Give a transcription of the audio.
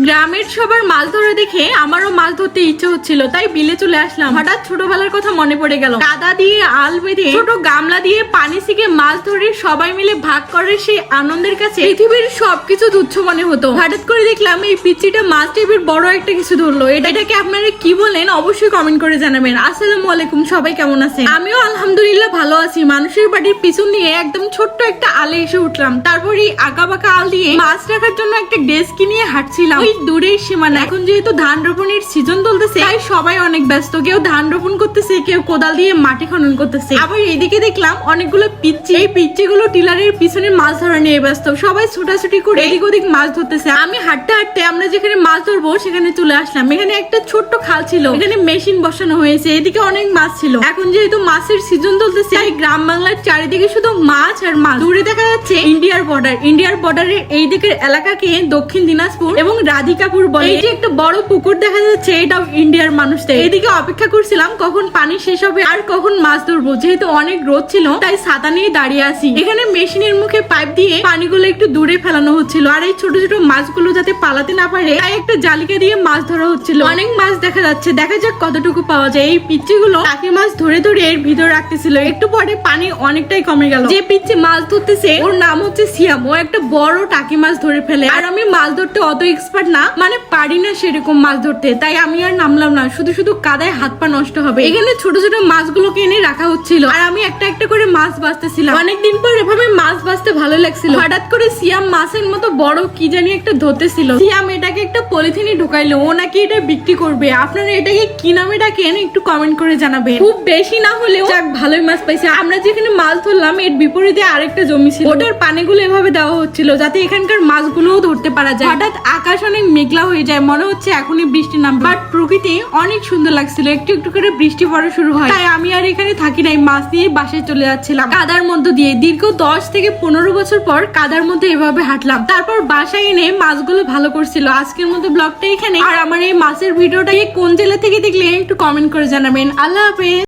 গ্রামের সবার মাছ ধরা দেখে আমারও মাছ ধরতে ইচ্ছে হচ্ছিল, তাই বিলে চলে আসলাম। হঠাৎ ছোটবেলার কথা মনে পড়ে গেল। কাদা দিয়ে আল বেঁধে ছোট গামলা দিয়ে পানি থেকে মাছ ধরে সবাই মিলে ভাগ করে সেই আনন্দের কাছে পৃথিবীর সবকিছু তুচ্ছ মনে হতো। হঠাৎ করে দেখলাম এই পিচ্চিটা মাছ টাইপের বড় একটা কিছু ধরলো। এটাকে আপনারা কি বলেন অবশ্যই কমেন্ট করে জানাবেন। আসসালামু আলাইকুম, সবাই কেমন আছেন? আমিও আলহামদুলিল্লাহ ভালো আছি। মানুষের বাড়ির পিছন দিয়ে একদম ছোট্ট একটা আলে এসে উঠলাম। তারপরে আঁকা বাঁকা আল দিয়ে মাছ রাখার জন্য একটা ডেস্ক নিয়ে হাঁটছিলাম। ওই দূরের সীমানা। এখন যেহেতু ধান রোপণের সিজন চলতেছে, তাই সবাই অনেক ব্যস্ত। কেউ ধান রোপণ করতেছে, কেউ কোদাল দিয়ে মাটি খনন করতেছে। আবার এদিকে দেখলাম অনেকগুলো পিচ্চি। এই পিচ্চিগুলো টিলারের পিছনে মাছ ধরা নিয়ে ব্যস্ত। সবাই ছোটাছুটি করে এদিক ওদিক মাছ ধরতেছে। আমি হাঁটতে হাঁটতে আমরা যেখানে মাছ ধরবো সেখানে চলে আসলাম। এখানে একটা ছোট্ট খাল ছিল, এখানে মেশিন বসানো হয়েছে। এদিকে অনেক মাছ ছিল। এখন যেহেতু মাছের সিজন চলতেছে, তাই গ্রাম বাংলার চারিদিকে শুধু মাছ আর মাছ। দূরে দেখা যাচ্ছে ইন্ডিয়ার বর্ডার। ইন্ডিয়ার বর্ডারের এই দিকের এলাকাকে দক্ষিণ দিনাজপুর এবং রাধিকাপুর বলে। এই যে একটা বড় পুকুর দেখা যাচ্ছে, এটাও ইন্ডিয়ার মানুষদের। এদিকে অপেক্ষা করছিলাম কখন পানি শেষ হবে আর কখন মাছ ধরবো। যেহেতু অনেক রোদ ছিল, তাই ছাতা নিয়ে দাঁড়িয়ে আছি। এখানে মেশিনের মুখে পাইপ দিয়ে পানিগুলো একটু দূরে ফেলানো হচ্ছিল। আর এই ছোট ছোট মাছগুলো যাতে পালাতে না পারে, তাই একটা জালিকা দিয়ে মাছ ধরা হচ্ছিল। অনেক মাছ দেখা যাচ্ছে, দেখা যাক কতটুকু পাওয়া যায়। এই পিচ্চিগুলো টাকি মাছ ধরে ধরে এর ভিতর রাখতেছিল। একটু পরে পানি অনেকটাই কমে গেল। যে পিচ্চি মাছ ধরতেছে ওর নাম হচ্ছে সিয়াম। ও একটা বড় টাকি মাছ ধরে ফেলে। আর আমি মাছ ধরতে অত এক্সপার্ট না, মানে পারি না সেরকম মাছ ধরতে, তাই আমি আর নামলাম না। শুধু শুধু কাদায় হাত পা নষ্ট হবে। এখানে ছোট ছোট মাছগুলোকে এনে রাখা হচ্ছিল, আর আমি একটা একটা করে মাছ বাছতেছিলাম। অনেকদিন পর এভাবে মাছ বাছতে ভালো লাগছিল। হঠাৎ করে সিয়াম মাছের মতো বড় কি জানি একটা ধরতেছিল। সিয়াম এটাকে একটা পলিথিনে ঢুকাইলো। ও নাকি এটা বিক্রি করবে। আপনারা এটাকে কি নামে ডাকেন একটু কমেন্ট করে জানাবেন। খুব বেশি না হলেও যাক ভালোই মাছ পাইছে। আমরা যেখানে মাছ ধরলাম এর বিপরীতে আরেকটা জমি ছিল। ওটার পানিগুলো এভাবে দেওয়া হচ্ছিল যাতে এখানকার মাছগুলোও ধরতে পারা যায়। হঠাৎ আকাশ অনেক মেঘলা হয়ে যায়, মনে হচ্ছে এখনই বৃষ্টি নামবে। বাট প্রকৃতি অনেক সুন্দর লাগছিল। একটু একটু করে বৃষ্টি পড়া শুরু হয়, তাই আমি আর এখানে থাকি নাই, মাছ নিয়ে বাসায় চলে যাচ্ছিলাম। কাদার মধ্যে দিয়ে দীর্ঘ 10 থেকে 15 বছর পর কাদার মধ্যে এভাবে হাঁটলাম। তারপর বাসায় এনে মাছগুলো ভালো করছিল। আজকের মতো ব্লগটা এখানে। আর আমার এই মাছের ভিডিওটা কোন জেলা থেকে দেখলে একটু কমেন্ট করে জানাবেন। আল্লাহ হাফেজ।